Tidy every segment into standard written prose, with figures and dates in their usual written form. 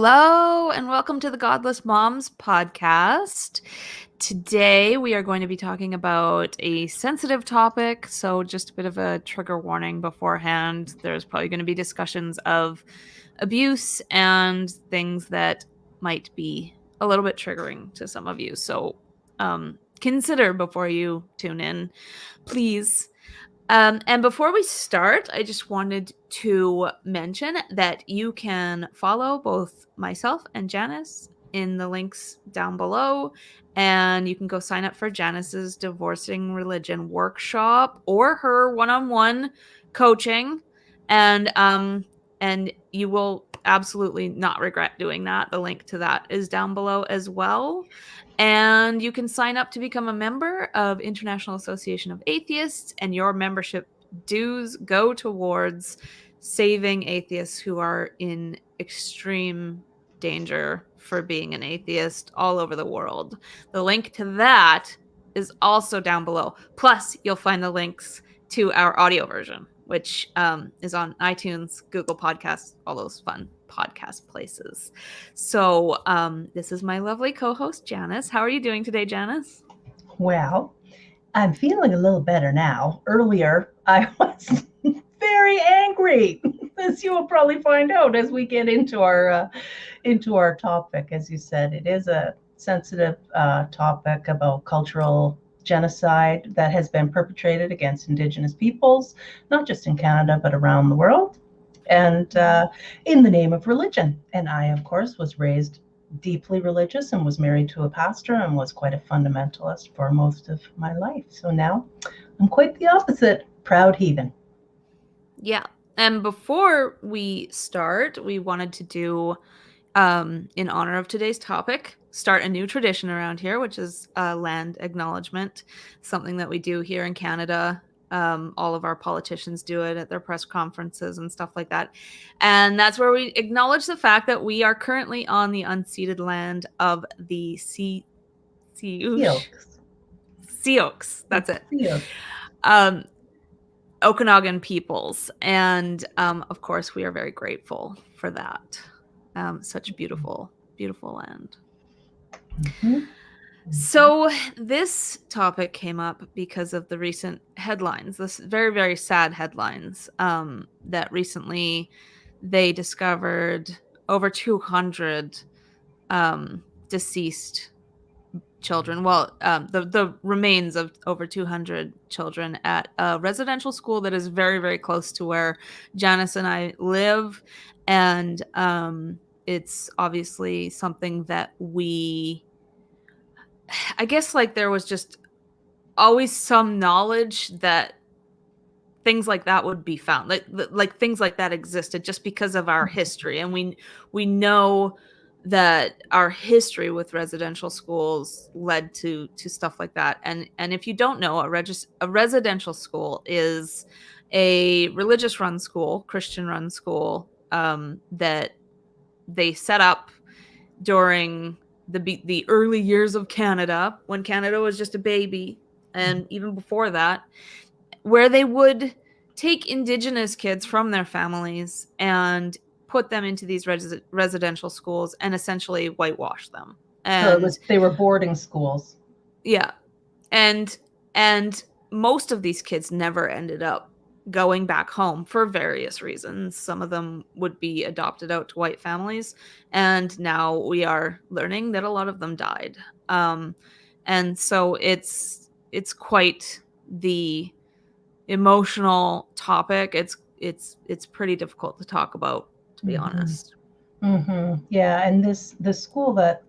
Hello, and welcome to the Godless Moms podcast. Today, we are going to be talking about a sensitive topic, so just a bit of a trigger warning beforehand. There's probably going to be discussions of abuse and things that might be a little bit triggering to some of you. So consider before you tune in, please. And before we start, I just wanted to mention that you can follow both myself and Janice in the links down below. And you can go sign up for Janice's Divorcing Religion workshop or her one-on-one coaching. And you will absolutely not regret doing that. The link to that is down below as well. And you can sign up to become a member of International Association of Atheists, and your membership dues go towards saving atheists who are in extreme danger for being an atheist all over the world. The link to that is also down below. Plus, you'll find the links to our audio version, which is on iTunes, Google Podcasts, all those fun podcast places. So this is my lovely co-host, Janice. How are you doing today, Janice? Well, I'm feeling a little better now. Earlier, I was very angry, as you will probably find out as we get into our topic. As you said, it is a sensitive topic about cultural genocide that has been perpetrated against Indigenous peoples, not just in Canada, but around the world, and in the name of religion. And I, of course, was raised deeply religious and was married to a pastor and was quite a fundamentalist for most of my life. So now I'm quite the opposite, proud heathen. Yeah. And before we start, we wanted to do, in honor of today's topic, start a new tradition around here, which is land acknowledgement, something that we do here in Canada. All of our politicians do it at their press conferences and stuff like that. And that's where we acknowledge the fact that we are currently on the unceded land of the Syilx. That's it. Syilx. Okanagan peoples. And of course, we are very grateful for that. Such beautiful, beautiful land. Mm-hmm. So this topic came up because of the recent headlines, this very, very sad headlines that recently they discovered over 200 deceased children. Well, the remains of over 200 children at a residential school that is very, very close to where Janice and I live. And it's obviously something that I guess like there was just always some knowledge that things like that would be found, like things like that existed just because of our history. And we know that our history with residential schools led to stuff like that. And if you don't know, a residential school is a religious run school, Christian run school, that they set up during the early years of Canada, when Canada was just a baby, and even before that, where they would take Indigenous kids from their families and put them into these residential schools and essentially whitewash them. And So they were boarding schools. Yeah. And most of these kids never ended up going back home for various reasons. Some of them would be adopted out to white families, and now we are learning that a lot of them died. And so it's quite the emotional topic. It's pretty difficult to talk about, to be honest. Mm-hmm. Yeah, and this school that,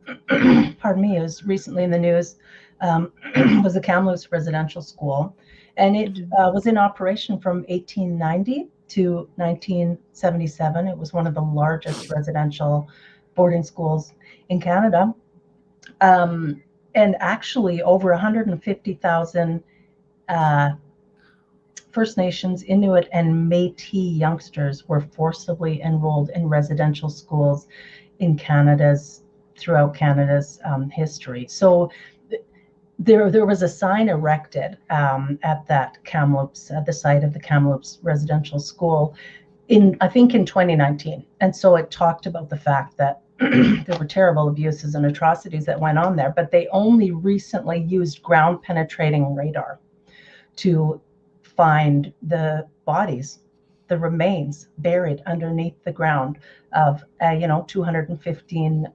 pardon me, was recently in the news was a Kamloops residential school, and it was in operation from 1890 to 1977. It was one of the largest residential boarding schools in Canada, and actually over 150,000 First Nations, Inuit, and Métis youngsters were forcibly enrolled in residential schools throughout Canada's history. So there was a sign erected at that Kamloops, at the site of the Kamloops residential school, I think in 2019. And so it talked about the fact that there were terrible abuses and atrocities that went on there, but they only recently used ground penetrating radar to find the bodies, the remains buried underneath the ground of 215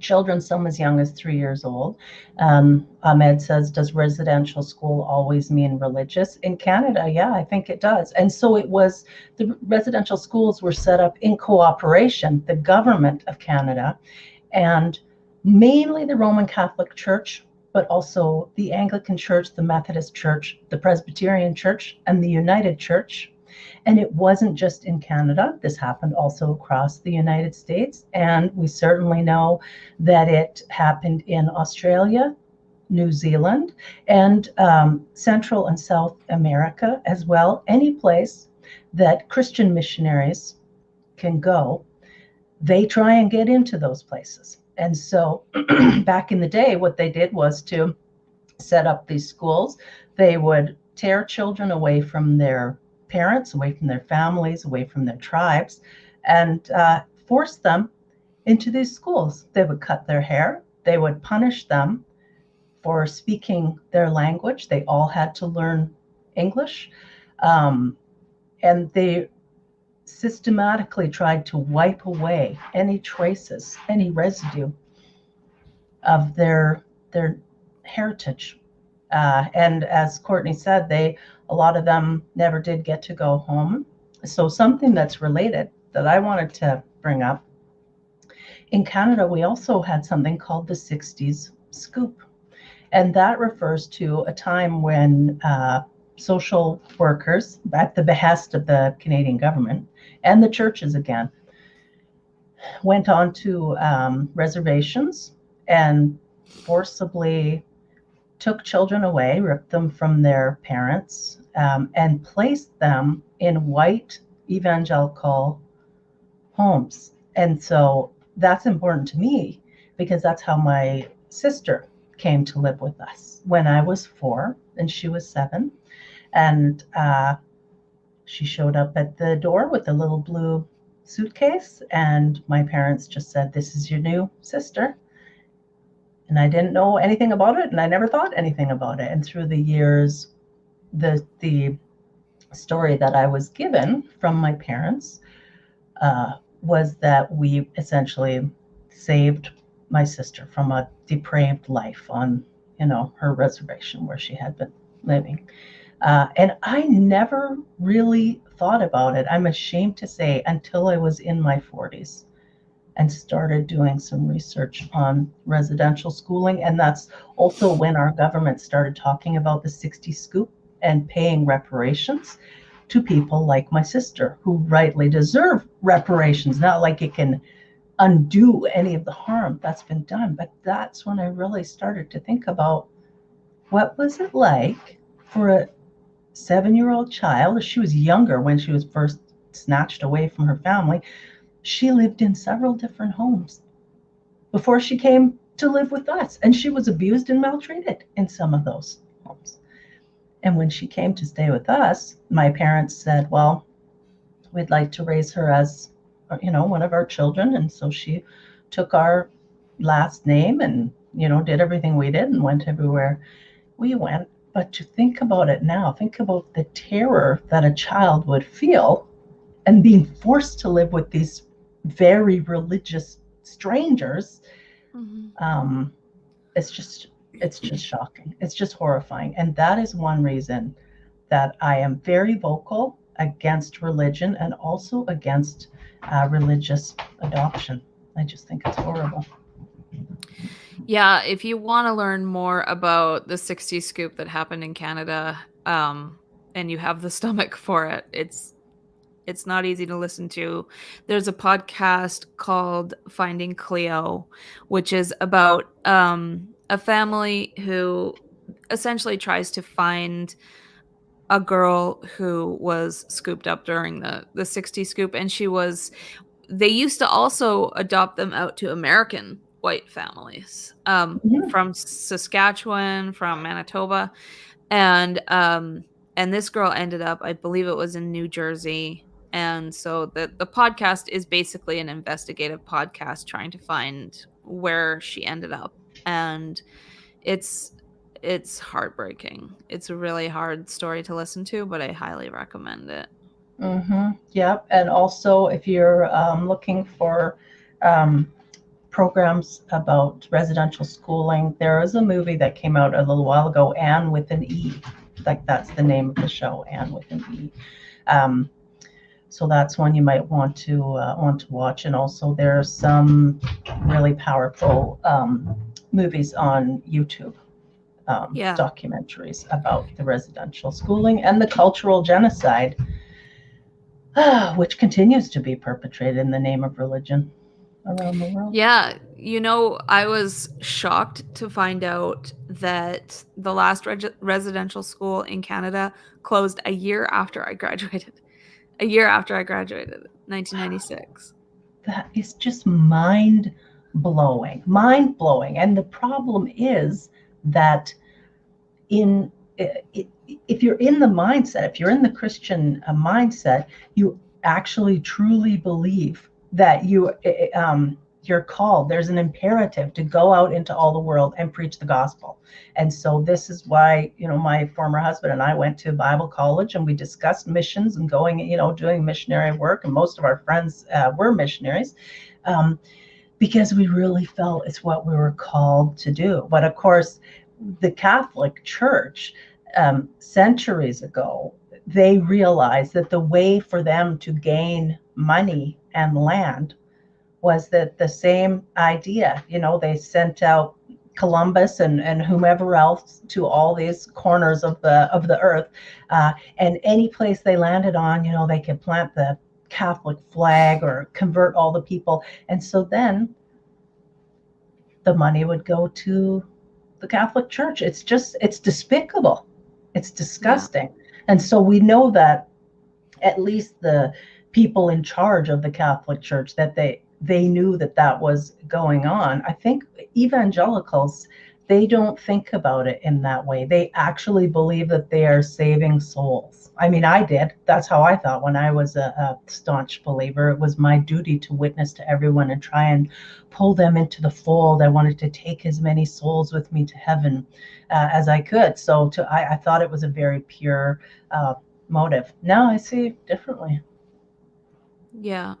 children, some as young as 3 years old. Ahmed says, does residential school always mean religious? In Canada, yeah, I think it does. And so it was, the residential schools were set up in cooperation, the government of Canada, and mainly the Roman Catholic Church, but also the Anglican Church, the Methodist Church, the Presbyterian Church, and the United Church. And it wasn't just in Canada. This happened also across the United States. And we certainly know that it happened in Australia, New Zealand, and Central and South America as well. Any place that Christian missionaries can go, they try and get into those places. And so back in the day, what they did was to set up these schools. They would tear children away from their parents, away from their families, away from their tribes, and force them into these schools. They would cut their hair. They would punish them for speaking their language. They all had to learn English. And they systematically tried to wipe away any traces, any residue of their heritage. And as Courtney said, a lot of them never did get to go home. So something that's related that I wanted to bring up, in Canada, we also had something called the 60s scoop. And that refers to a time when social workers, at the behest of the Canadian government and the churches again, went on to reservations and forcibly took children away, ripped them from their parents, and placed them in white evangelical homes. And so that's important to me because that's how my sister came to live with us when I was 4 and she was 7. And she showed up at the door with a little blue suitcase, and my parents just said, "This is your new sister." And I didn't know anything about it, and I never thought anything about it. And through the years, the story that I was given from my parents was that we essentially saved my sister from a depraved life on, her reservation where she had been living. And I never really thought about it, I'm ashamed to say, until I was in my 40s and started doing some research on residential schooling. And that's also when our government started talking about the 60 scoop and paying reparations to people like my sister, who rightly deserve reparations. Not like it can undo any of the harm that's been done, but that's when I really started to think about what was it like for a 7-year-old child. She was younger when she was first snatched away from her family. She lived in several different homes before she came to live with us, and she was abused and maltreated in some of those homes. And when she came to stay with us, my parents said, well, we'd like to raise her as, one of our children. And so she took our last name and, did everything we did and went everywhere we went. But to think about it now, think about the terror that a child would feel and being forced to live with these very religious strangers. Mm-hmm. It's just shocking. It's just horrifying. And that is one reason that I am very vocal against religion and also against religious adoption. I just think it's horrible. Yeah, if you want to learn more about the 60 scoop that happened in Canada, and you have the stomach for it, it's not easy to listen to. There's a podcast called Finding Cleo, which is about a family who essentially tries to find a girl who was scooped up during the 60 scoop, and they used to also adopt them out to American white families from Saskatchewan, from Manitoba, and this girl ended up, I believe it was in New Jersey, And so the podcast is basically an investigative podcast trying to find where she ended up. And it's heartbreaking. It's a really hard story to listen to, but I highly recommend it. Yep. And also, if you're looking for programs about residential schooling, there is a movie that came out a little while ago, Anne with an E. Like that's the name of the show, Anne with an E. So that's one you might want to watch. And also, there are some really powerful movies on YouTube, documentaries about the residential schooling and the cultural genocide, which continues to be perpetrated in the name of religion around the world. Yeah, I was shocked to find out that the last residential school in Canada closed a year after I graduated. 1996. That is just mind-blowing. And the problem is that if you're in the mindset, if you're in the Christian mindset, you actually truly believe that you're called. There's an imperative to go out into all the world and preach the gospel. And so this is why, my former husband and I went to Bible college, and we discussed missions and going, doing missionary work. And most of our friends were missionaries, because we really felt it's what we were called to do. But of course, the Catholic Church, centuries ago, they realized that the way for them to gain money and land was that the same idea, they sent out Columbus and whomever else to all these corners of the earth, and any place they landed on, they could plant the Catholic flag or convert all the people, and so then the money would go to the Catholic Church. It's despicable. It's disgusting. Yeah. And so we know that at least the people in charge of the Catholic Church, that they knew that was going on. I think evangelicals, they don't think about it in that way. They actually believe that they are saving souls. I mean, I did. That's how I thought when I was a staunch believer. It was my duty to witness to everyone and try and pull them into the fold. I wanted to take as many souls with me to heaven as I could. So I thought it was a very pure motive. Now I see it differently. Yeah.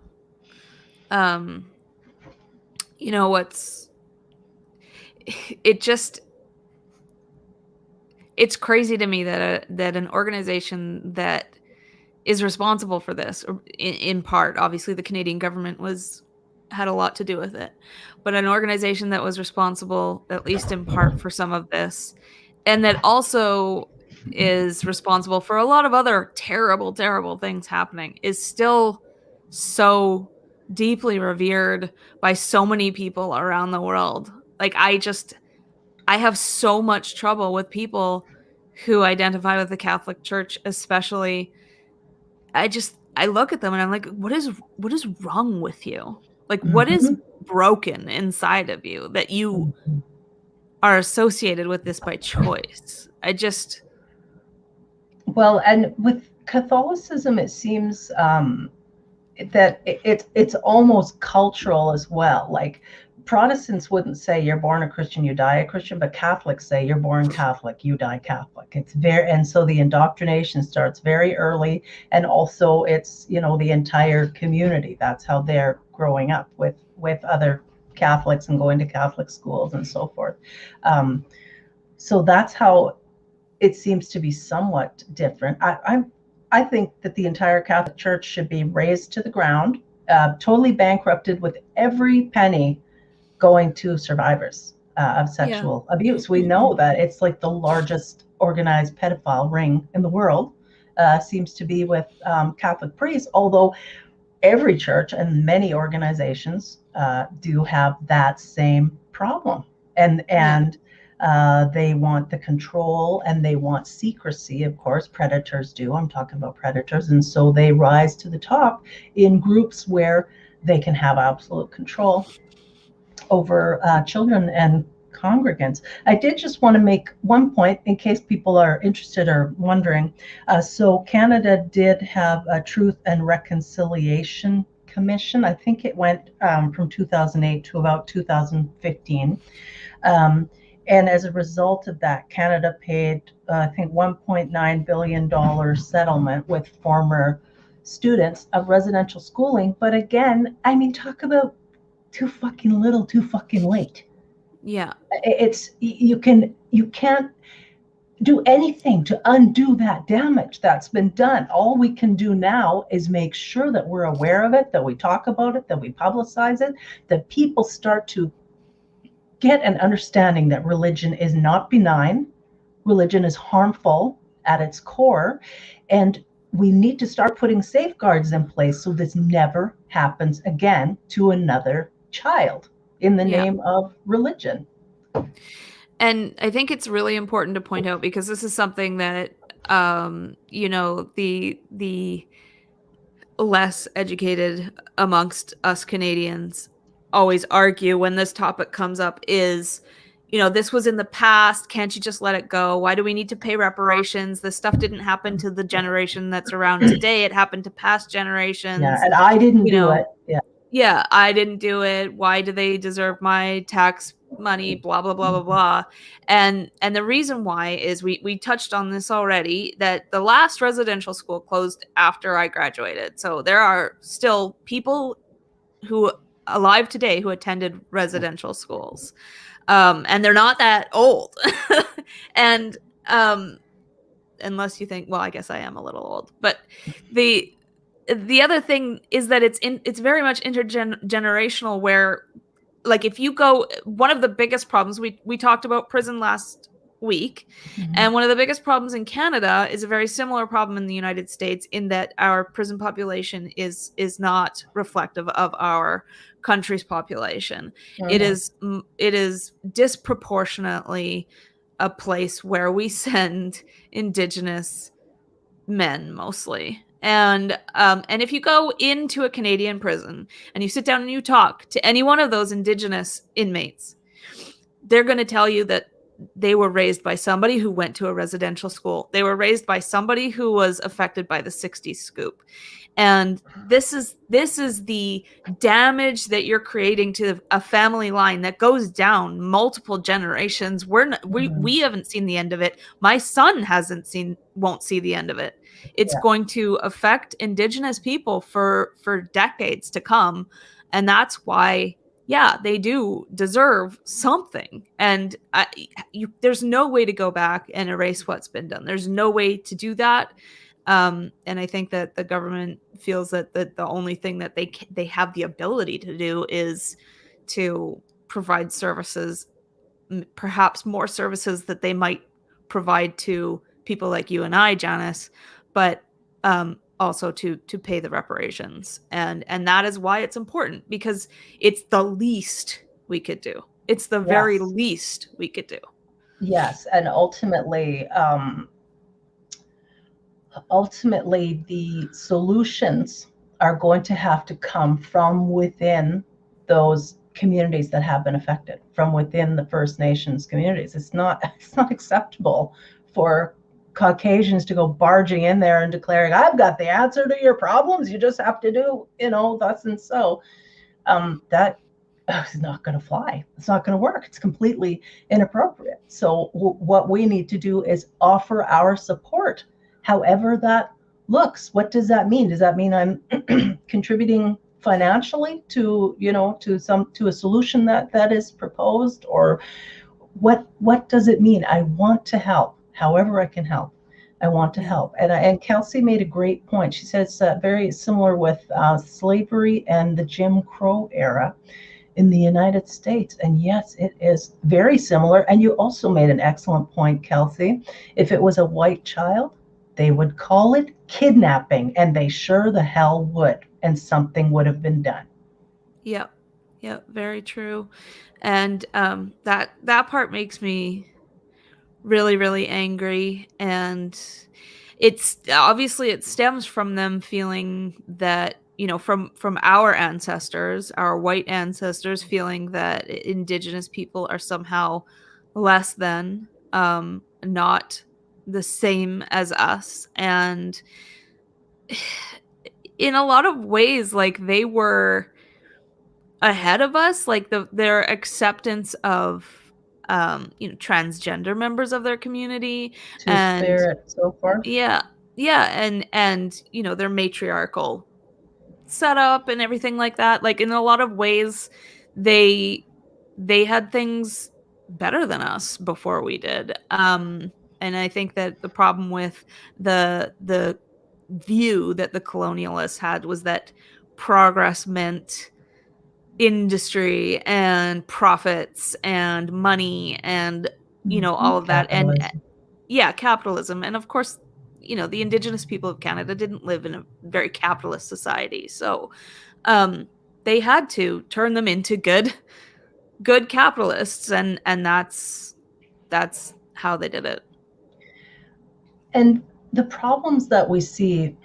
It's crazy to me that an organization that is responsible for this, or in part, obviously the Canadian government had a lot to do with it, but an organization that was responsible, at least in part, for some of this, and that also is responsible for a lot of other terrible, terrible things happening, is still so deeply revered by so many people around the world. Like, I have so much trouble with people who identify with the Catholic Church, especially. I look at them and I'm like, what is wrong with you? Like, what is broken inside of you that you are associated with this by choice? Well, and with Catholicism, it seems that it's almost cultural as well. Like, Protestants wouldn't say you're born a Christian, you die a Christian, but Catholics say you're born Catholic, you die Catholic. And so the indoctrination starts very early, and also it's, the entire community. That's how they're growing up with other Catholics and going to Catholic schools and so forth. So that's how it seems to be somewhat different. I think that the entire Catholic Church should be razed to the ground, totally bankrupted, with every penny going to survivors of sexual abuse. We know that it's like the largest organized pedophile ring in the world, seems to be with Catholic priests, although every church and many organizations do have that same problem. And they want the control and they want secrecy. Of course, predators do. I'm talking about predators. And so they rise to the top in groups where they can have absolute control over children and congregants. I did just want to make one point in case people are interested or wondering. So Canada did have a Truth and Reconciliation Commission. I think it went from 2008 to about 2015. And as a result of that, Canada paid, I think, $1.9 billion settlement with former students of residential schooling. But again, I mean, talk about too fucking little, too fucking late. Yeah. It's you can't do anything to undo that damage that's been done. All we can do now is make sure that we're aware of it, that we talk about it, that we publicize it, that people start to get an understanding that religion is not benign, religion is harmful at its core, and we need to start putting safeguards in place so this never happens again to another child in the name of religion. And I think it's really important to point out, because this is something that the less educated amongst us Canadians always argue when this topic comes up is, this was in the past. Can't you just let it go? Why do we need to pay reparations? This stuff didn't happen to the generation that's around today. It happened to past generations. Yeah, and I didn't do it. Yeah. Yeah, I didn't do it. Why do they deserve my tax money? Blah, blah, blah, blah, blah. And the reason why is we touched on this already, that the last residential school closed after I graduated. So there are still people who alive today who attended residential schools. And they're not that old. And unless you think, well, I guess I am a little old. But the other thing is that it's very much intergenerational, where, like, if you go, one of the biggest problems, we talked about prison last week, and one of the biggest problems in Canada is a very similar problem in the United States, in that our prison population is not reflective of our country's population. It is disproportionately a place where we send Indigenous men mostly. And if you go into a Canadian prison and you sit down and you talk to any one of those Indigenous inmates, they're going to tell you that they were raised by somebody who went to a residential school. They were raised by somebody who was affected by the 60s scoop. And this is the damage that you're creating to a family line that goes down multiple generations. We haven't seen the end of it. My son won't see the end of it. It's going to affect Indigenous people for decades to come. And that's why, they do deserve something. And there's no way to go back and erase what's been done. There's no way to do that. And I think that the government feels that the only thing that they have the ability to do is to provide services, perhaps more services that they might provide to people like you and I, Janice, but also to pay the reparations. And that is why it's important, because it's the least we could do. It's the very least we could do. Yes, and ultimately the solutions are going to have to come from within those communities that have been affected, from within the First Nations communities. It's not acceptable for Caucasians to go barging in there and declaring, I've got the answer to your problems, you just have to do, thus and so. That is not going to fly. It's not going to work. It's completely inappropriate. So what we need to do is offer our support, however that looks. What does that mean? Does that mean I'm contributing financially to a solution that is proposed, or what does it mean? I want to help. However I can help, I want to help. And Kelsey made a great point. She said it's very similar with slavery and the Jim Crow era in the United States. And yes, it is very similar. And you also made an excellent point, Kelsey. If it was a white child, they would call it kidnapping, and they sure the hell would, and something would have been done. Yep, very true. And that part makes me really, really angry. And it's obviously, it stems from them feeling that from our ancestors, our white ancestors, feeling that Indigenous people are somehow less than, not the same as us. And in a lot of ways, like, they were ahead of us, like their acceptance of transgender members of their community. Two And Spirit, so forth. yeah, yeah, and their matriarchal setup and everything like that. Like, in a lot of ways, they they had things better than us before we did. And I think that the problem with the view that the colonialists had was that progress meant industry and profits and money and all of that. And Capitalism. yeah, capitalism. And of course, the Indigenous people of Canada didn't live in a very capitalist society. So they had to turn them into good capitalists, and that's how they did it. And the problems that we see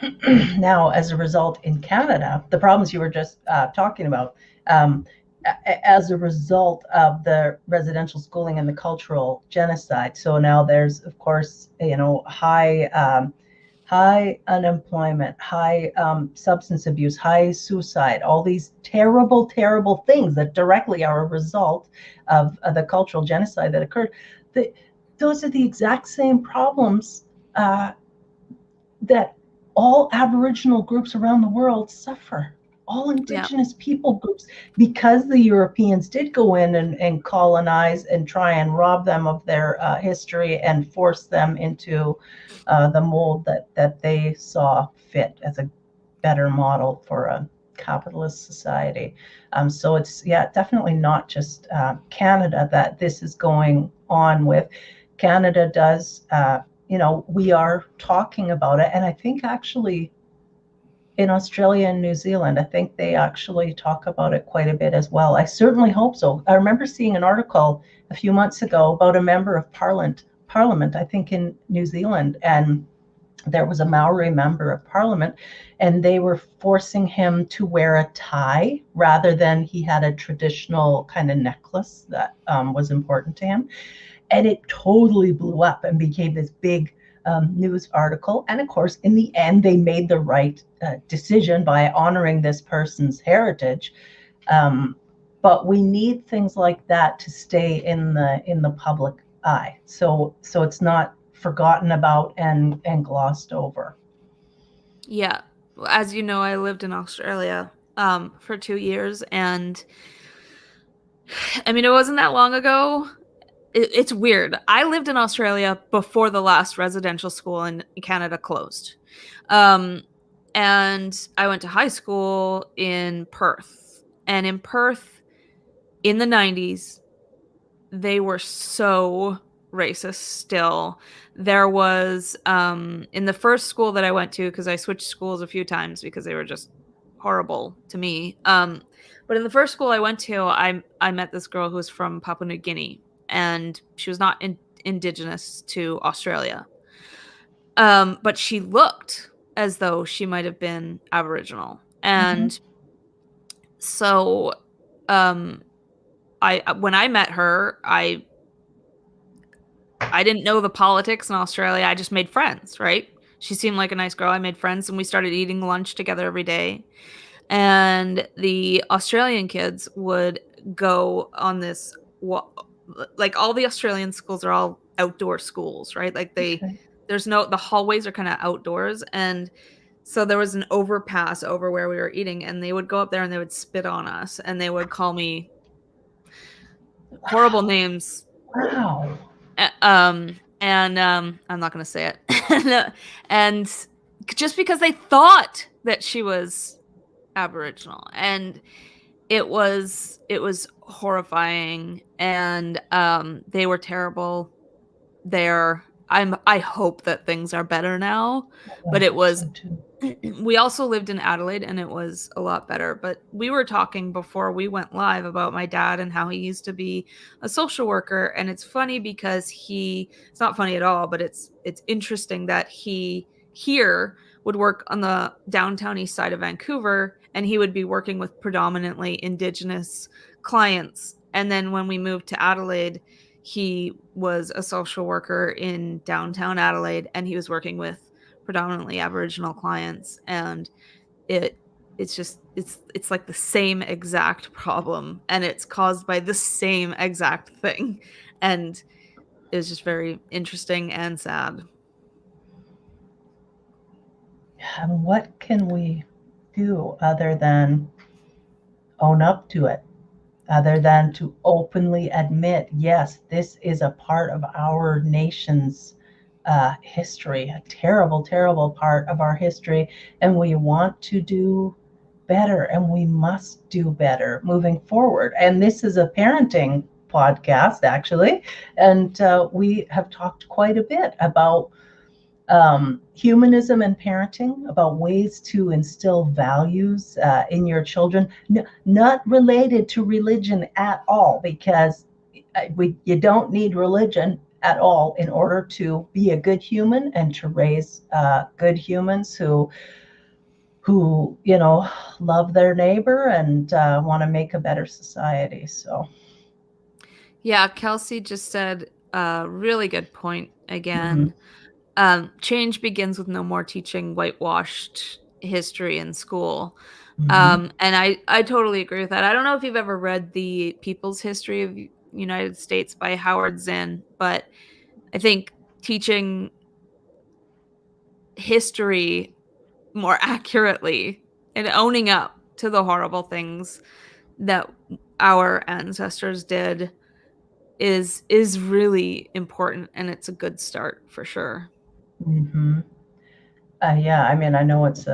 now as a result in Canada, the problems you were just talking about, um, as a result of the residential schooling and the cultural genocide. So now there's, of course, high unemployment, high substance abuse, high suicide, all these terrible, terrible things that directly are a result of the cultural genocide that occurred. Those are the exact same problems uh, that all Aboriginal groups around the world suffer, all Yeah. Indigenous people groups, because the Europeans did go in and colonize and try and rob them of their history and force them into the mold that they saw fit as a better model for a capitalist society. So it's, yeah, definitely not just Canada that this is going on with. Canada does, we are talking about it. And I think actually in Australia and New Zealand, I think they actually talk about it quite a bit as well. I certainly hope so. I remember seeing an article a few months ago about a member of Parliament, I think in New Zealand, and there was a Maori member of Parliament, and they were forcing him to wear a tie rather than he had a traditional kind of necklace that was important to him. And it totally blew up and became this big news article. And of course, in the end, they made the right decision by honoring this person's heritage. But we need things like that to stay in the public eye, so it's not forgotten about and glossed over. Yeah. As you know, I lived in Australia for 2 years, and I mean, it wasn't that long ago. It's weird. I lived in Australia before the last residential school in Canada closed. Um, and I went to high school in Perth. And in Perth, in the 90s, they were so racist still. There was, in the first school that I went to, because I switched schools a few times because they were just horrible to me. But in the first school I went to, I met this girl who was from Papua New Guinea, and she was not indigenous to Australia. But she looked as though she might have been Aboriginal. Mhm. And so I when I met her, I didn't know the politics in Australia. I just made friends, right? She seemed like a nice girl. I made friends, and we started eating lunch together every day. And the Australian kids would go on this like, all the Australian schools are all outdoor schools, right? Like, Okay. the hallways are kind of outdoors. And so there was an overpass over where we were eating, and they would go up there and they would spit on us, and they would call me horrible names. Wow. And I'm not going to say it. And just because they thought that she was Aboriginal, and it was horrifying. And they were terrible there. I hope that things are better now, I but it hope was so too. we also lived in Adelaide, and it was a lot better. But we were talking before we went live about my dad and how he used to be a social worker. And it's funny because it's not funny at all, but it's interesting that he here would work on the downtown east side of Vancouver, and he would be working with predominantly Indigenous clients. And then when we moved to Adelaide, he was a social worker in downtown Adelaide, and he was working with predominantly Aboriginal clients. And it's like the same exact problem, and it's caused by the same exact thing. And it was just very interesting and sad. And what can we do other than own up to it? Other than to openly admit, yes, this is a part of our nation's history, a terrible, terrible part of our history, and we want to do better, and we must do better moving forward. And this is a parenting podcast, actually, and we have talked quite a bit about humanism and parenting, about ways to instill values in your children, not related to religion at all, because you don't need religion at all in order to be a good human and to raise good humans who love their neighbor and want to make a better society. So yeah, Kelsey just said a really good point again. Change begins with no more teaching whitewashed history in school. And I totally agree with that. I don't know if you've ever read The People's History of United States by Howard Zinn, but I think teaching history more accurately and owning up to the horrible things that our ancestors did is really important, and it's a good start for sure. Yeah, I mean, I know it's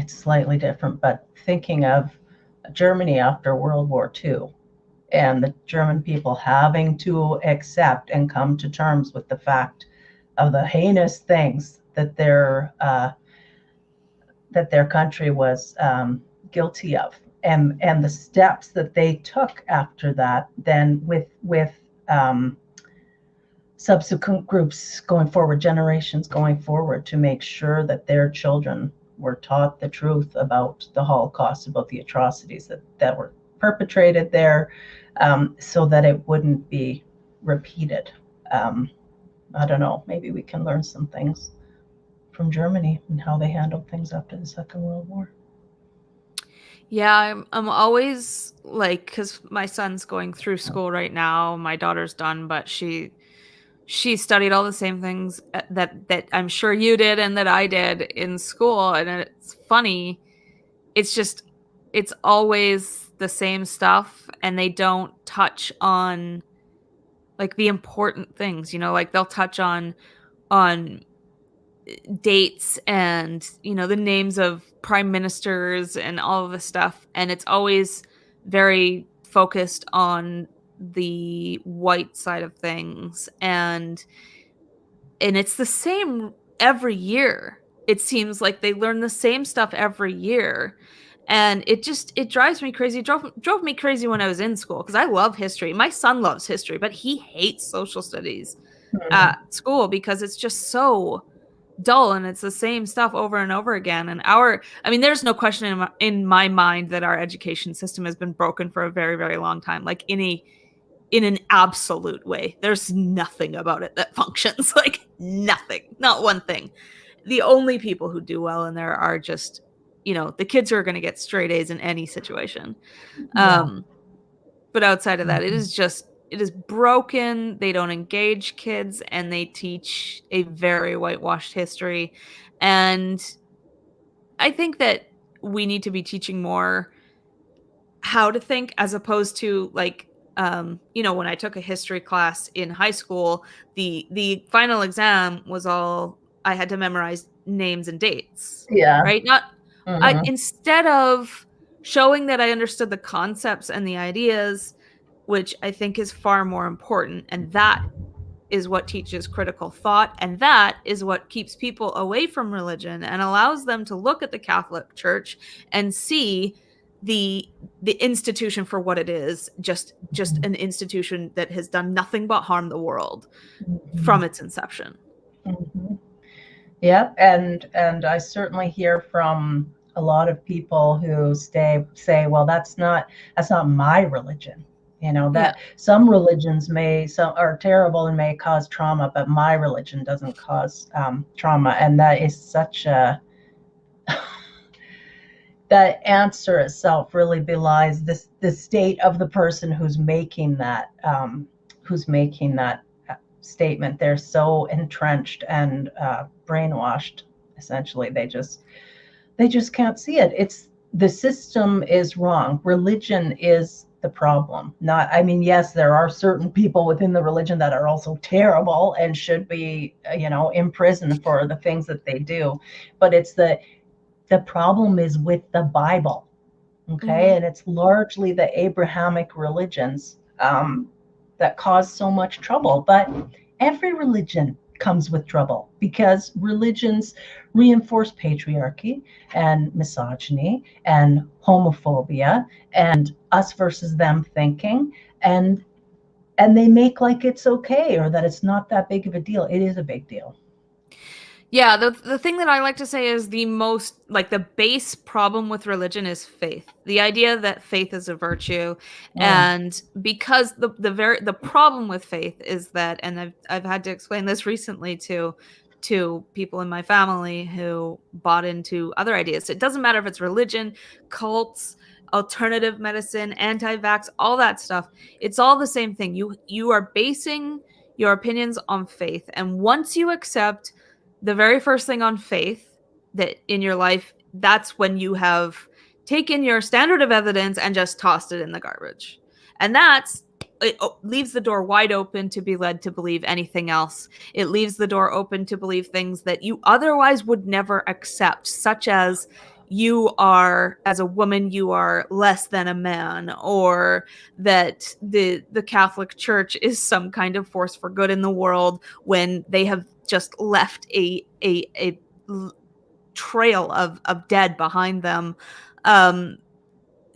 slightly different, but thinking of Germany after World War II and the German people having to accept and come to terms with the fact of the heinous things that their country was guilty of, and the steps that they took after that, then with subsequent groups going forward, generations going forward, to make sure that their children were taught the truth about the Holocaust, about the atrocities that were perpetrated there, so that it wouldn't be repeated. I don't know, maybe we can learn some things from Germany and how they handled things after the Second World War. Yeah, I'm always like, because my son's going through school right now. My daughter's done, but she studied all the same things that I'm sure you did and that I did in school. And it's funny. It's always the same stuff, and they don't touch on like the important things, like they'll touch on dates and, the names of prime ministers and all of this stuff. And it's always very focused on the white side of things. And it's the same every year. It seems like they learn the same stuff every year. And it drives me crazy. It drove me crazy when I was in school, because I love history. My son loves history, but he hates social studies at school because it's just so dull, and it's the same stuff over and over again. And there's no question in my mind that our education system has been broken for a very, very long time. Like in an absolute way, there's nothing about it that functions. Like nothing, not one thing. The only people who do well in there are just, the kids who are going to get straight A's in any situation. But outside of that, it is broken. They don't engage kids, and they teach a very whitewashed history. And I think that we need to be teaching more how to think, as opposed to like, when I took a history class in high school, the final exam was all I had to memorize names and dates. Yeah. Right? Instead of showing that I understood the concepts and the ideas, which I think is far more important. And that is what teaches critical thought. And that is what keeps people away from religion and allows them to look at the Catholic Church and see the institution for what it is, just an institution that has done nothing but harm the world from its inception. Yep, and I certainly hear from a lot of people who say, well, that's not my religion. You know, Yeah. that some religions some are terrible and may cause trauma, but my religion doesn't cause trauma, and that is such a that answer itself really belies the state of the person who's making that statement. They're so entrenched and brainwashed. Essentially, they just can't see it. It's the system is wrong. Religion is the problem. Not, I mean, yes, there are certain people within the religion that are also terrible and should be, imprisoned for the things that they do. But it's the problem is with the Bible, okay? Hmm. And it's largely the Abrahamic religions that cause so much trouble. But every religion comes with trouble because religions reinforce patriarchy and misogyny and homophobia and us versus them thinking, and they make like it's okay or that it's not that big of a deal. It is a big deal. Yeah, the thing that I like to say is the most like the base problem with religion is faith. The idea that faith is a virtue, Mm. and because the problem with faith is that, and I've had to explain this recently to people in my family who bought into other ideas. It doesn't matter if it's religion, cults, alternative medicine, anti-vax, all that stuff. It's all the same thing. You are basing your opinions on faith, and once you accept the very first thing on faith that in your life, that's when you have taken your standard of evidence and just tossed it in the garbage. And it leaves the door wide open to be led to believe anything else. It leaves the door open to believe things that you otherwise would never accept, such as you are, as a woman, you are less than a man, or that the Catholic Church is some kind of force for good in the world when they have just left a trail of dead behind them. Um,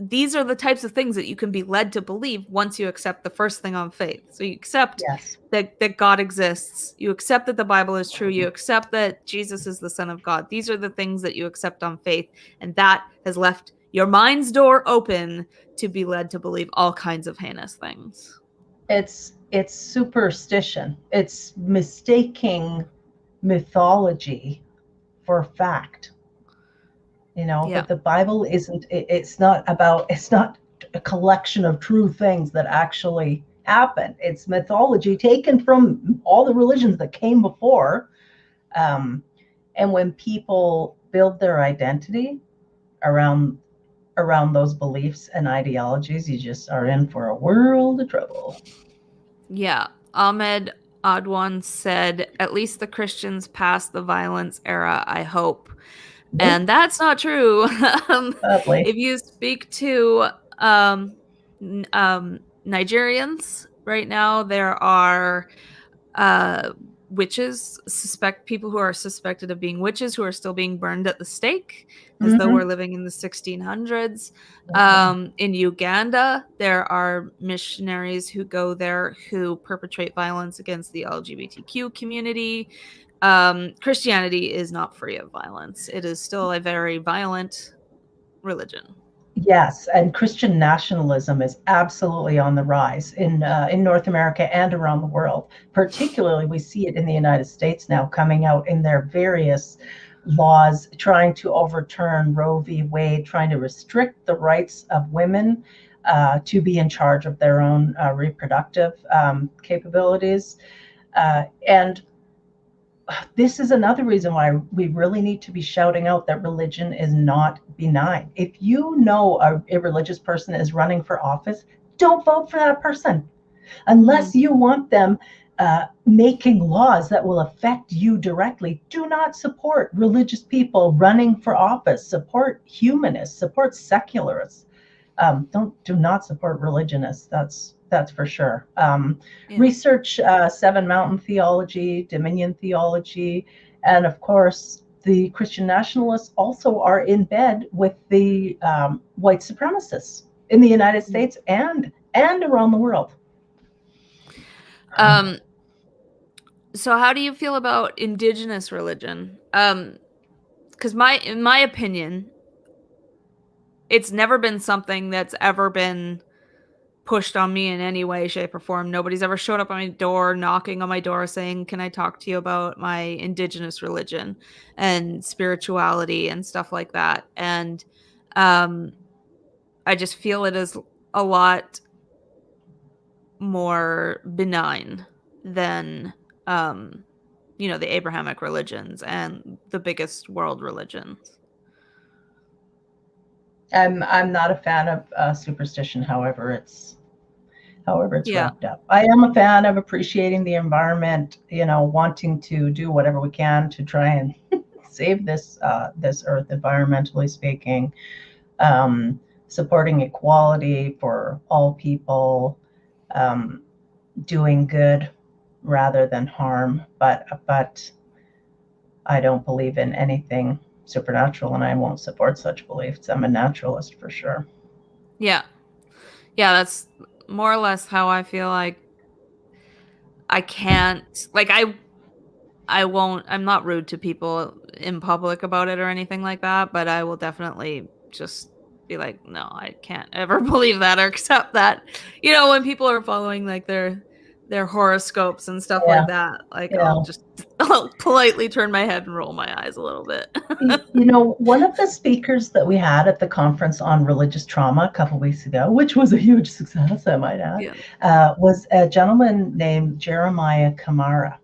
these are the types of things that you can be led to believe once you accept the first thing on faith. So you accept Yes. that God exists. You accept that the Bible is true. You accept that Jesus is the Son of God. These are the things that you accept on faith. And that has left your mind's door open to be led to believe all kinds of heinous things. It's superstition. It's mistaking mythology for fact. Yeah. But the Bible isn't, it's not a collection of true things that actually happen. It's mythology taken from all the religions that came before. Um, and when people build their identity around those beliefs and ideologies, you just are in for a world of trouble. Yeah. Ahmed Adwan said, at least the Christians passed the violence era, I hope. Nope, And that's not true. sadly. If you speak to um, Nigerians right now, there are uh, witches, people who are suspected of being witches who are still being burned at the stake as though we're Mm-hmm. living in the 1600s. Okay. In Uganda, there are missionaries who go there who perpetrate violence against the LGBTQ community. Christianity is not free of violence. It is still a very violent religion. Yes, and Christian nationalism is absolutely on the rise in North America and around the world. Particularly, we see it in the United States now, coming out in their various laws, trying to overturn Roe v. Wade, trying to restrict the rights of women to be in charge of their own reproductive capabilities. And this is another reason why we really need to be shouting out that religion is not benign. If you know a religious person is running for office, don't vote for that person Mm. unless you want them making laws that will affect you directly. Do not support religious people running for office. Support humanists. Support secularists. Do not support religionists. That's for sure. Yeah. Research Seven Mountain theology, Dominion theology, and of course the Christian nationalists also are in bed with the white supremacists in the United States and around the world. Um, So how do you feel about indigenous religion? Because in my opinion, it's never been something that's ever been pushed on me in any way, shape, or form. Nobody's ever showed up on my door, knocking on my door, saying, "Can I talk to you about my indigenous religion and spirituality and stuff like that?" And um, I just feel it is a lot more benign than the Abrahamic religions and the biggest world religions. I'm not a fan of superstition, however it's Yeah. wrapped up. I am a fan of appreciating the environment, wanting to do whatever we can to try and save this earth, environmentally speaking, supporting equality for all people, um, doing good rather than harm. But I don't believe in anything supernatural, and I won't support such beliefs. I'm a naturalist for sure. Yeah. Yeah, that's more or less how I feel. Like I can't, like I won't, I'm not rude to people in public about it or anything like that, but I will definitely just be like, no, I can't ever believe that or accept that. When people are following like their horoscopes and stuff Yeah, like that, like yeah. I'll politely turn my head and roll my eyes a little bit. One of the speakers that we had at the conference on religious trauma a couple weeks ago, which was a huge success, I might add, Yeah. was a gentleman named Jeremiah Kamara.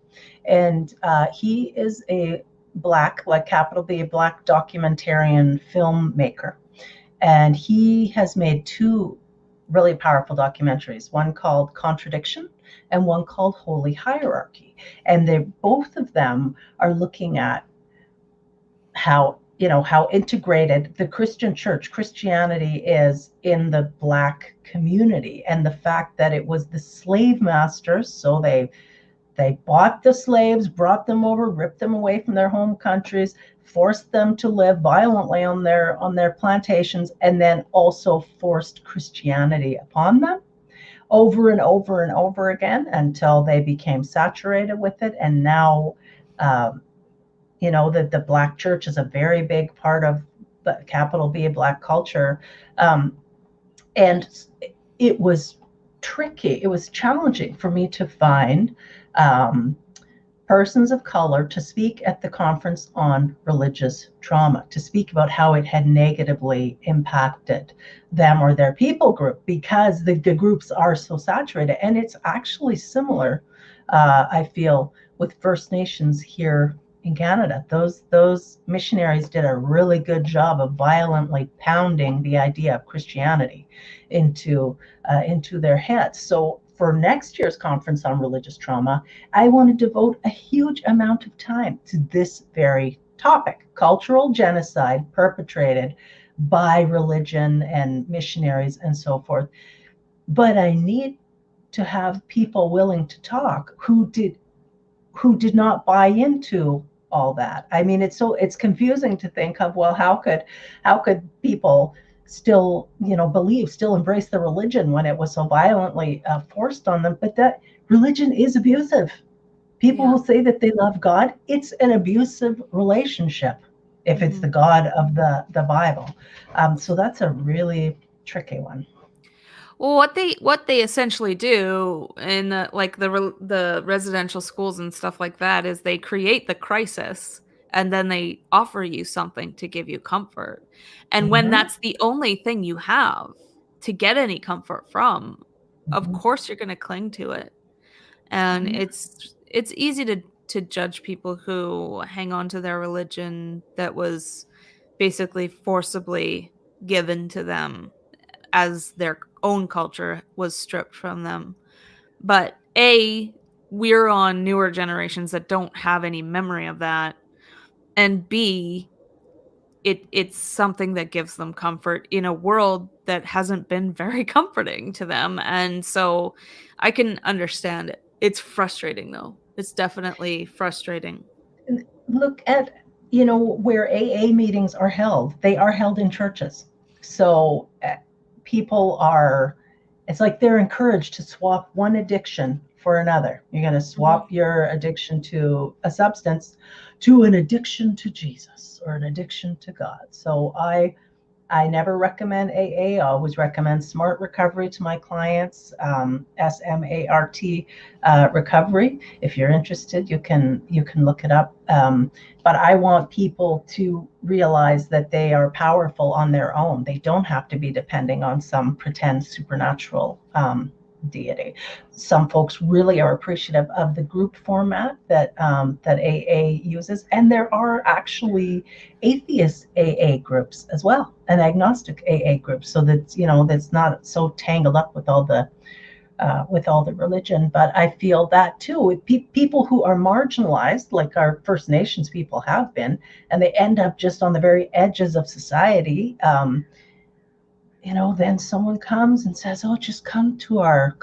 And he is a Black, like capital B, Black documentarian filmmaker. And he has made two really powerful documentaries, one called Contradiction and one called Holy Hierarchy. And they both of them are looking at how integrated the Christian church, Christianity is in the Black community, and the fact that it was the slave masters. So they bought the slaves, brought them over, ripped them away from their home countries, forced them to live violently on their plantations, and then also forced Christianity upon them over and over and over again until they became saturated with it. And now um, that the Black church is a very big part of the capital B Black culture. And it was tricky. It was challenging for me to find um, persons of color to speak at the conference on religious trauma, to speak about how it had negatively impacted them or their people group, because the groups are so saturated. And it's actually similar, I feel, with First Nations here in Canada. Those missionaries did a really good job of violently pounding the idea of Christianity into their heads. So for next year's conference on religious trauma, I want to devote a huge amount of time to this very topic: cultural genocide perpetrated by religion and missionaries and so forth. But I need to have people willing to talk who did not buy into all that. I mean, it's confusing to think of, well, how could people still still embrace the religion when it was so violently forced on them? But that religion is abusive. People Yeah. will say that they love God. It's an abusive relationship if it's Mm-hmm. the God of the Bible. So that's a really tricky one. Well, what they essentially do in the residential schools and stuff like that is they create the crisis and then they offer you something to give you comfort. And when Mm-hmm. that's the only thing you have to get any comfort from, of Mm-hmm. course you're going to cling to it. And Mm-hmm. it's easy to judge people who hang on to their religion that was basically forcibly given to them as their own culture was stripped from them. But A, we're on newer generations that don't have any memory of that. And B, it's something that gives them comfort in a world that hasn't been very comforting to them. And so I can understand it. It's frustrating though. It's definitely frustrating. Look at where AA meetings are held. They are held in churches. So people are, it's like they're encouraged to swap one addiction for another. You're going to swap your addiction to a substance to an addiction to Jesus or an addiction to God. So I never recommend AA. I always recommend SMART recovery to my clients, SMART recovery. If you're interested, you can look it up. But I want people to realize that they are powerful on their own. They don't have to be depending on some pretend supernatural deity. Some folks really are appreciative of the group format that AA uses, and there are actually atheist AA groups as well, and agnostic AA groups, so that that's not so tangled up with all the religion. But I feel that too, people who are marginalized, like our First Nations people have been, and they end up just on the very edges of society. Then someone comes and says, "Oh, just come to our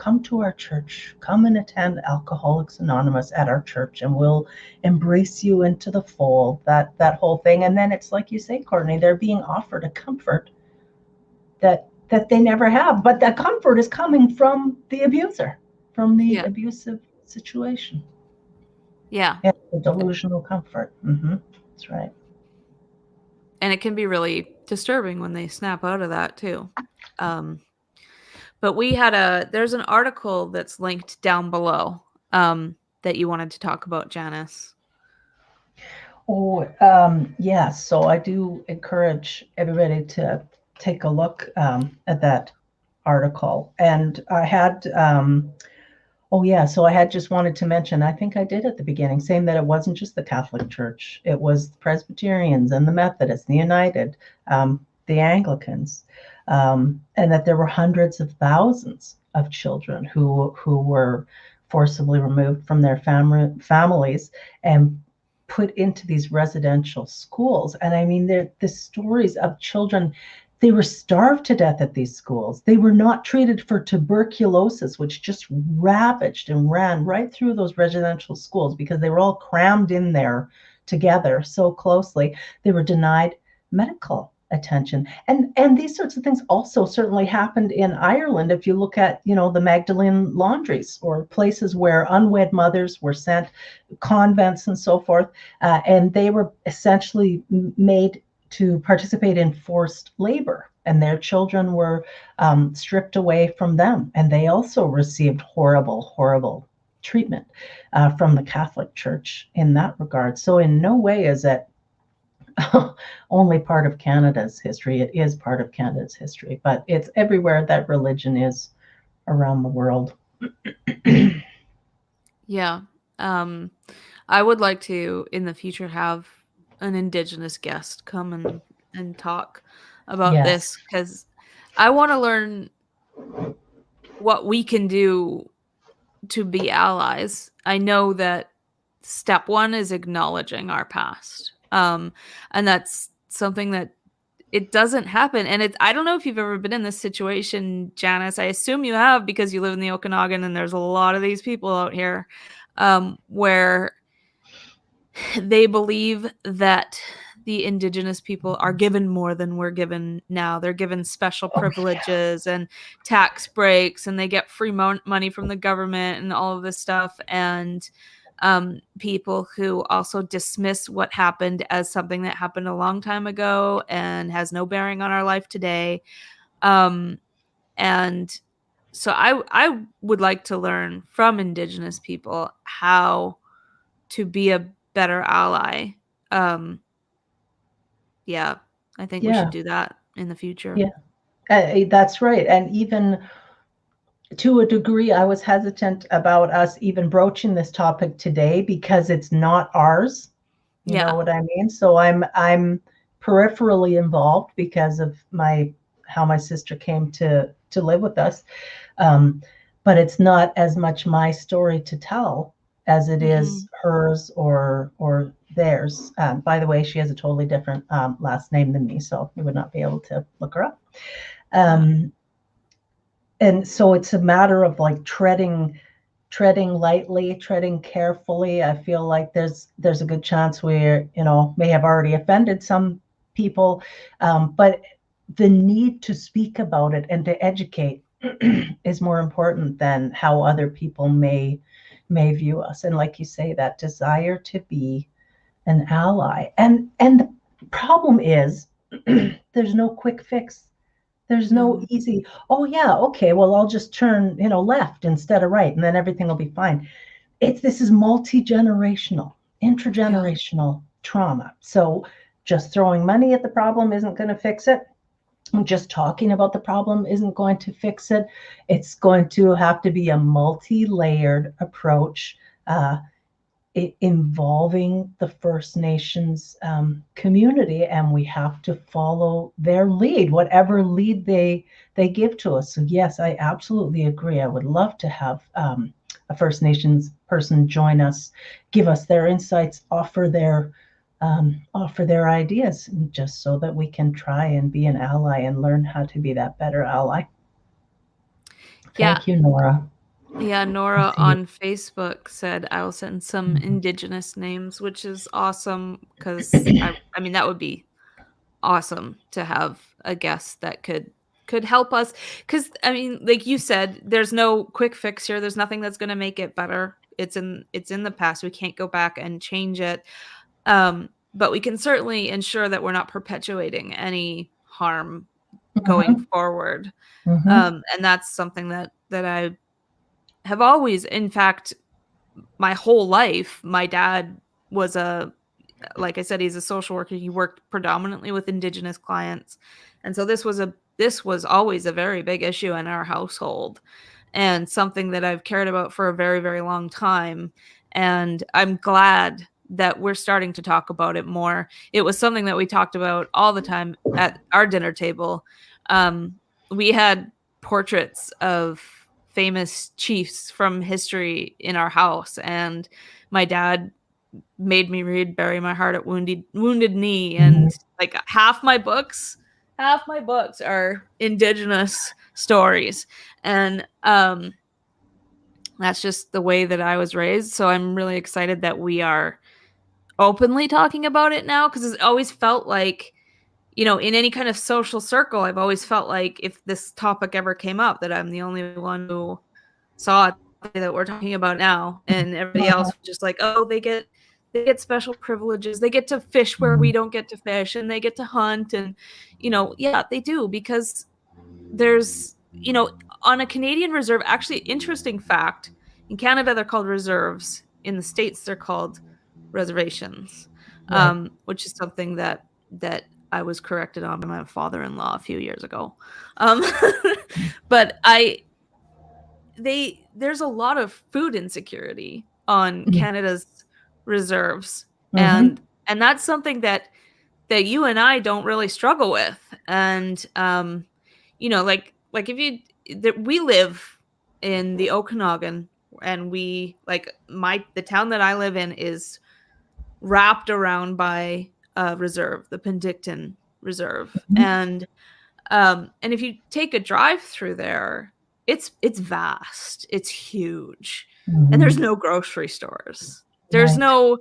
church, come and attend Alcoholics Anonymous at our church, and we'll embrace you into the fold." That whole thing, and then it's like you say, Courtney, they're being offered a comfort that they never have, but that comfort is coming from the abuser, from the abusive situation. Yeah, it's a delusional comfort. That's right. And it can be really disturbing when they snap out of that too. But there's an article that's linked down below that you wanted to talk about, Janice. Oh, yes. So I do encourage everybody to take a look at that article. And I had, so I had just wanted to mention, I think I did at the beginning, saying that it wasn't just the Catholic Church. It was the Presbyterians and the Methodists, the United, the Anglicans, and that there were hundreds of thousands of children who were forcibly removed from their families and put into these residential schools. And I mean, the stories of children, they were starved to death at these schools. They were not treated for tuberculosis, which just ravaged and ran right through those residential schools because they were all crammed in there together so closely. They were denied medical attention. And these sorts of things also certainly happened in Ireland. If you look at, the Magdalene laundries or places where unwed mothers were sent, convents and so forth, and they were essentially made to participate in forced labor, and their children were stripped away from them. And they also received horrible, horrible treatment from the Catholic Church in that regard. So in no way is it only part of Canada's history. It is part of Canada's history, but it's everywhere that religion is around the world. Yeah. I would like to, in the future, have an Indigenous guest come and talk about this, because I want to learn what we can do to be allies. I know that step one is acknowledging our past. And that's something that it doesn't happen. And I don't know if you've ever been in this situation, Janice. I assume you have, because you live in the Okanagan and there's a lot of these people out here where they believe that the Indigenous people are given more than we're given now. They're given special privileges and tax breaks, and they get free money from the government and all of this stuff. And people who also dismiss what happened as something that happened a long time ago and has no bearing on our life today. And so I would like to learn from Indigenous people how to be a better ally. I think we should do that in the future. That's right. And even to a degree, I was hesitant about us even broaching this topic today because it's not ours. You know what I mean? So I'm peripherally involved because of how my sister came to live with us. But it's not as much my story to tell as it is hers or theirs. By the way, she has a totally different last name than me, so you would not be able to look her up. And so it's a matter of like treading lightly, treading carefully. I feel like there's a good chance we may have already offended some people, but the need to speak about it and to educate is more important than how other people may view us. And like you say, that desire to be an ally. And the problem is there's no quick fix. There's no easy, oh yeah, okay, well I'll just turn, left instead of right and then everything will be fine. This is multi-generational, intergenerational trauma. So just throwing money at the problem isn't going to fix it. Just talking about the problem isn't going to fix it. It's going to have to be a multi-layered approach, involving the First Nations community, and we have to follow their lead, whatever lead they give to us. So yes, I absolutely agree. I would love to have a First Nations person join us, give us their insights, offer their ideas, just so that we can try and be an ally and learn how to be that better ally. Thank you, Nora. Yeah, Nora on Facebook said I'll send some Indigenous names, which is awesome because I mean that would be awesome to have a guest that could help us. Because I mean, like you said, there's no quick fix here. There's nothing that's going to make it better. It's in the past. We can't go back and change it. But we can certainly ensure that we're not perpetuating any harm going forward. And that's something that I have always, in fact, my whole life, my dad was like I said, he's a social worker. He worked predominantly with Indigenous clients. And so this was always a very big issue in our household and something that I've cared about for a very, very long time. And I'm glad that we're starting to talk about it more. It was something that we talked about all the time at our dinner table. We had portraits of famous chiefs from history in our house, and my dad made me read "Bury My Heart at Wounded Knee," and like half my books are Indigenous stories, and that's just the way that I was raised. So I'm really excited that we are openly talking about it now, because it's always felt like, in any kind of social circle, I've always felt like if this topic ever came up, that I'm the only one who saw it that we're talking about now, and everybody else was just like, oh, they get special privileges, they get to fish where we don't get to fish, and they get to hunt, and yeah, they do, because there's on a Canadian reserve, actually, interesting fact, in Canada they're called reserves, in the States they're called reservations, which is something that I was corrected on by my father-in-law a few years ago. But there's a lot of food insecurity on Canada's reserves, and that's something that you and I don't really struggle with. And like if we live in the Okanagan, and we the town that I live in is wrapped around by a reserve, the Penticton Reserve, and if you take a drive through there, it's vast, it's huge, and there's no grocery stores. There's no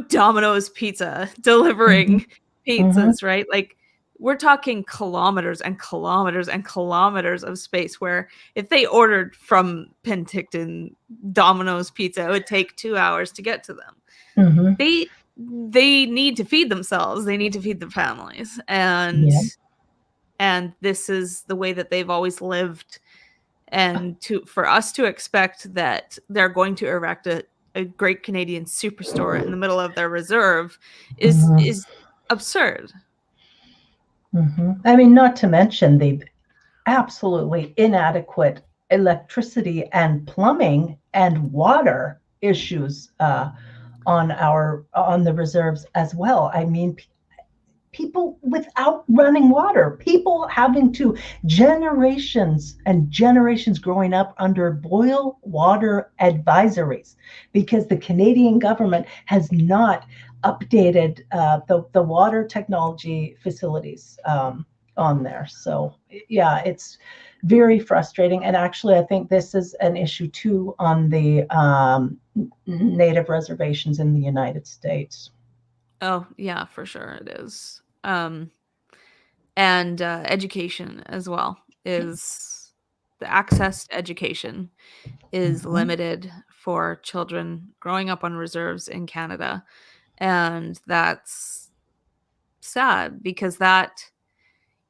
Domino's pizza delivering pizzas, right? Like, we're talking kilometers and kilometers and kilometers of space, where if they ordered from Penticton Domino's pizza, it would take 2 hours to get to them. They need to feed themselves. They need to feed their families. And this is the way that they've always lived. And for us to expect that they're going to erect a Great Canadian Superstore in the middle of their reserve is absurd. I mean, not to mention the absolutely inadequate electricity and plumbing and water issues on the reserves as well. I mean, people without running water, people having to, generations and generations growing up under boil water advisories, because the Canadian government has not updated the water technology facilities on there. So yeah, it's very frustrating. And actually, I think this is an issue too on the Native reservations in the United States. Oh, yeah, for sure it is. And education as well is the access to education is Mhm. limited for children growing up on reserves in Canada. And that's sad because that,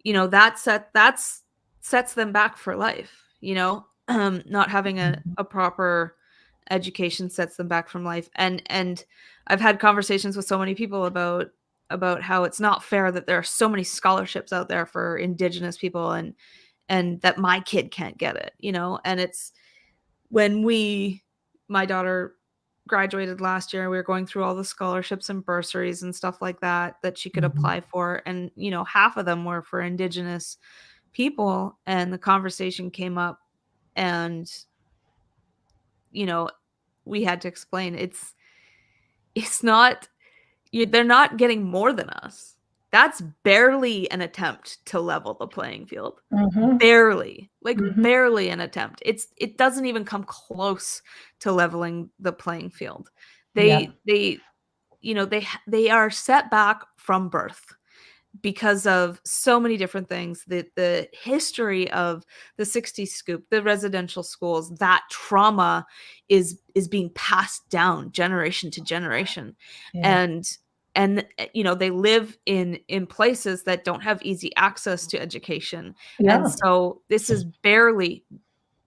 that's sets them back for life, not having a proper education sets them back from life. And I've had conversations with so many people about how it's not fair that there are so many scholarships out there for Indigenous people and that my kid can't get it, and it's when my daughter graduated last year, we were going through all the scholarships and bursaries and stuff like that she could Mhm. apply for, and half of them were for Indigenous people, and the conversation came up, and you know we had to explain it's not they're not getting more than us. That's barely an attempt to level the playing field. Mhm. Barely, like Mhm. barely an attempt. It doesn't even come close to leveling the playing field. Yep. They are set back from birth because of so many different things. The history of the 60s scoop, the residential schools, that trauma is being passed down generation to generation. Yeah. And they live in places that don't have easy access to education. And Yeah. so this is barely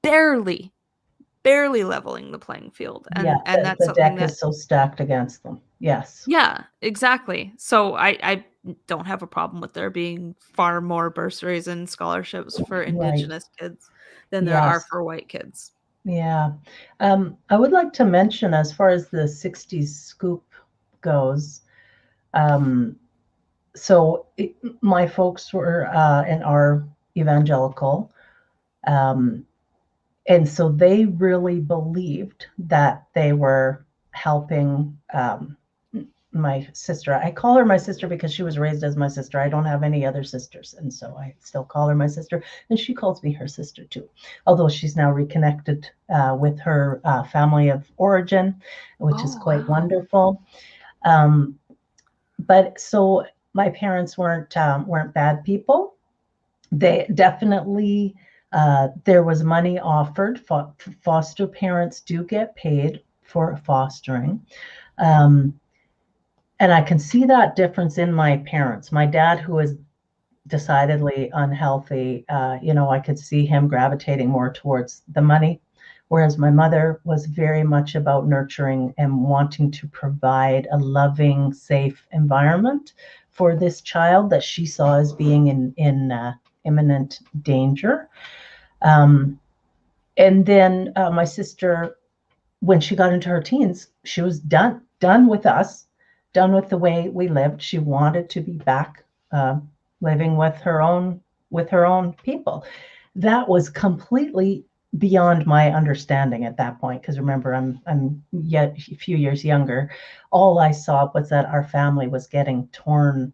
barely leveling the playing field, Yeah. and that's The something deck that. is so stacked against them. Yes. Yeah, exactly. So I don't have a problem with there being far more bursaries and scholarships for Right. Indigenous kids than there are Yes. for white kids. Yeah. I would like to mention, as far as the 60s scoop goes, um, so my folks were and are evangelical. Um, and so they really believed that they were helping my sister. I call her my sister because she was raised as my sister. I don't have any other sisters, and so I still call her my sister, and she calls me her sister too, although she's now reconnected with her family of origin, which is Oh, quite wow. wonderful. um, but so my parents weren't bad people. They definitely, there was money offered. Foster parents do get paid for fostering. Um, and I can see that difference in my parents. My dad, who is decidedly unhealthy, I could see him gravitating more towards the money, whereas my mother was very much about nurturing and wanting to provide a loving, safe environment for this child that she saw as being in imminent danger. Um, and then my sister, when she got into her teens, she was done with us, done with the way we lived. She wanted to be back uh, living with her own people. That was completely beyond my understanding at that point, because remember, I'm yet a few years younger. All I saw was that our family was getting torn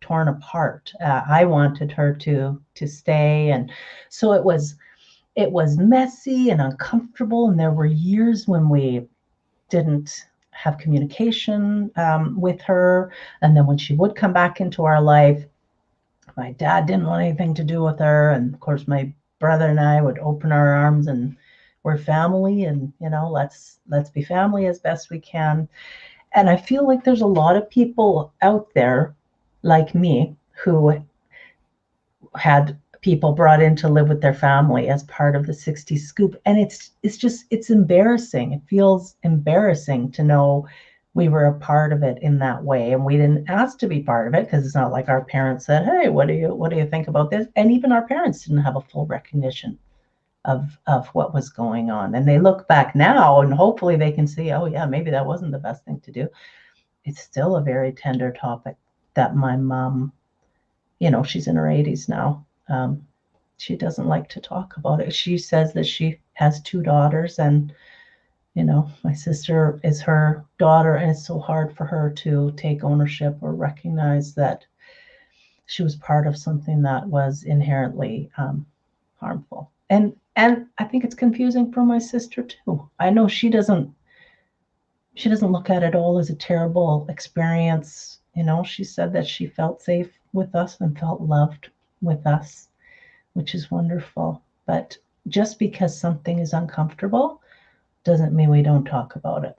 apart. I wanted her to stay, and so it was messy and uncomfortable, and there were years when we didn't have communication with her. And then when she would come back into our life, my dad didn't want anything to do with her. And of course, my brother and I would open our arms, and we're family, and let's be family as best we can. And I feel like there's a lot of people out there like me who had people brought in to live with their family as part of the 60s scoop, and it's embarrassing. It feels embarrassing to know we were a part of it in that way, and we didn't ask to be part of it, because it's not like our parents said, hey, what do you think about this? And even our parents didn't have a full recognition of what was going on, and they look back now and hopefully they can see, oh yeah, maybe that wasn't the best thing to do. It's still a very tender topic that my mom, she's in her 80s now. She doesn't like to talk about it. She says that she has two daughters, and my sister is her daughter, and it's so hard for her to take ownership or recognize that she was part of something that was inherently harmful. And I think it's confusing for my sister too. I know she doesn't look at it all as a terrible experience. She said that she felt safe with us and felt loved with us, which is wonderful. But just because something is uncomfortable doesn't mean we don't talk about it.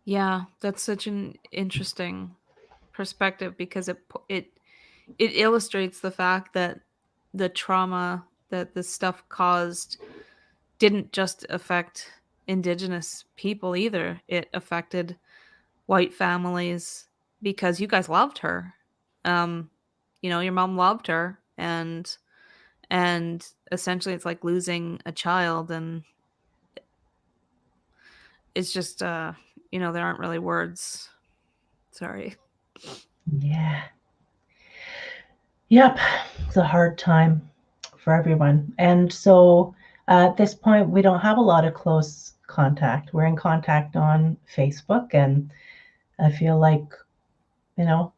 Yeah, that's such an interesting perspective because it illustrates the fact that the trauma that this stuff caused didn't just affect indigenous people either. It affected white families because you guys loved her. Um, your mom loved her, and essentially it's like losing a child, and it's just there aren't really words. Sorry. Yeah. Yep. It's a hard time for everyone. And so at this point, we don't have a lot of close contact. We're in contact on Facebook. And I feel like, you know,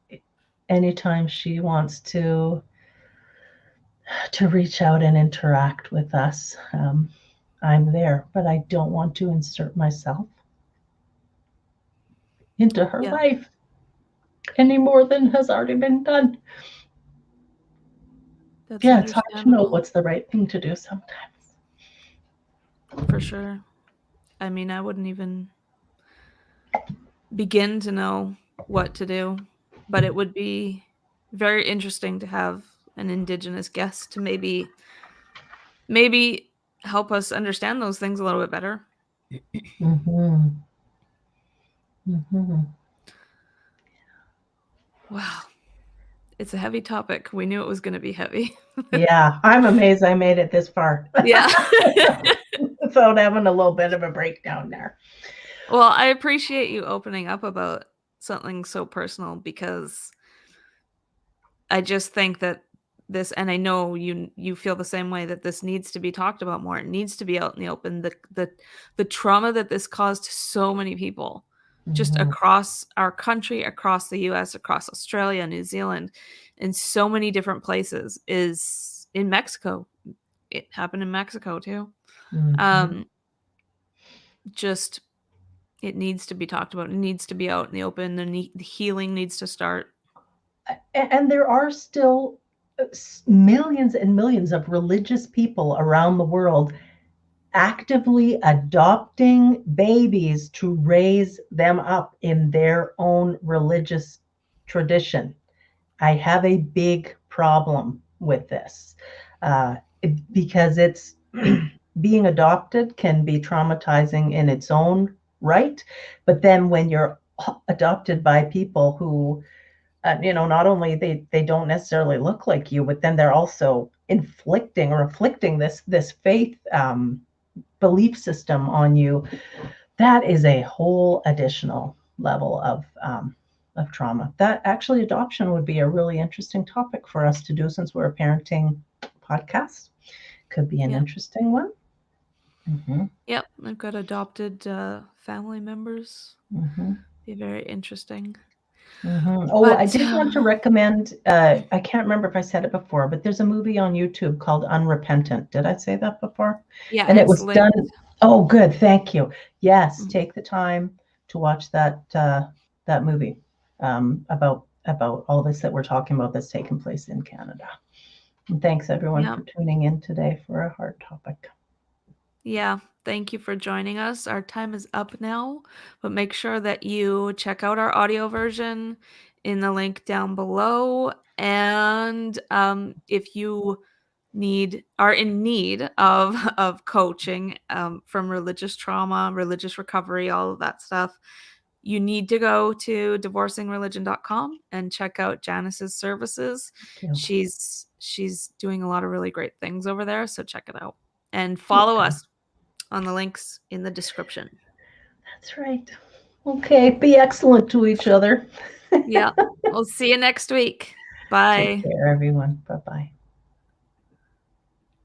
anytime she wants to reach out and interact with us, I'm there. But I don't want to insert myself into her Yeah, life any more than has already been done. that's Yeah, it's hard to know understandable. what's the right thing to do sometimes. For sure. I mean, I wouldn't even begin to know what to do, but it would be very interesting to have an indigenous guest to maybe help us understand those things a little bit better. Mm-hmm. Mm-hmm. Wow. It's a heavy topic. We knew it was going to be heavy. Yeah, I'm amazed I made it this far Yeah. without having a little bit of a breakdown there. Well, I appreciate you opening up about something so personal because I just think that this, and I know you feel the same way, that this needs to be talked about more. It needs to be out in the open. The trauma that this caused to so many people, just Mm-hmm. across our country, across the U.S., across Australia, New Zealand, in so many different places, is in Mexico. It happened in Mexico too. Mm-hmm. Um, just it needs to be talked about. It needs to be out in the open. The healing needs to start. And there are still millions and millions of religious people around the world actively adopting babies to raise them up in their own religious tradition. I have a big problem with this because it's being adopted can be traumatizing in its own right. But then when you're adopted by people who, not only they don't necessarily look like you, but then they're also inflicting or afflicting this faith belief system on you, that is a whole additional level of trauma. That actually adoption would be a really interesting topic for us to do since we're a parenting podcast. Could be an Yep. interesting one. Mm-hmm. Yep. I've got adopted family members. Mm-hmm. Be very interesting. Mm-hmm. Oh, I But did want to recommend, I can't remember if I said it before, but there's a movie on YouTube called Unrepentant. Did I say that before? yeah, And it it's was done. linked. Oh, good. Thank you. Yes, Mhm. take the time to watch that movie about all this that we're talking about that's taking place in Canada. And thanks everyone Yeah. for tuning in today for a hard topic. Yeah. Thank you for joining us. Our time is up now, but make sure that you check out our audio version in the link down below. And if you are in need of coaching from religious trauma, religious recovery, all of that stuff, you need to go to divorcingreligion.com and check out Janice's services. She's doing a lot of really great things over there, so check it out. And follow Okay. us on the links in the description. That's right. Okay, be excellent to each other. Yeah. We'll see you next week. Take Bye. care, everyone. Bye-bye.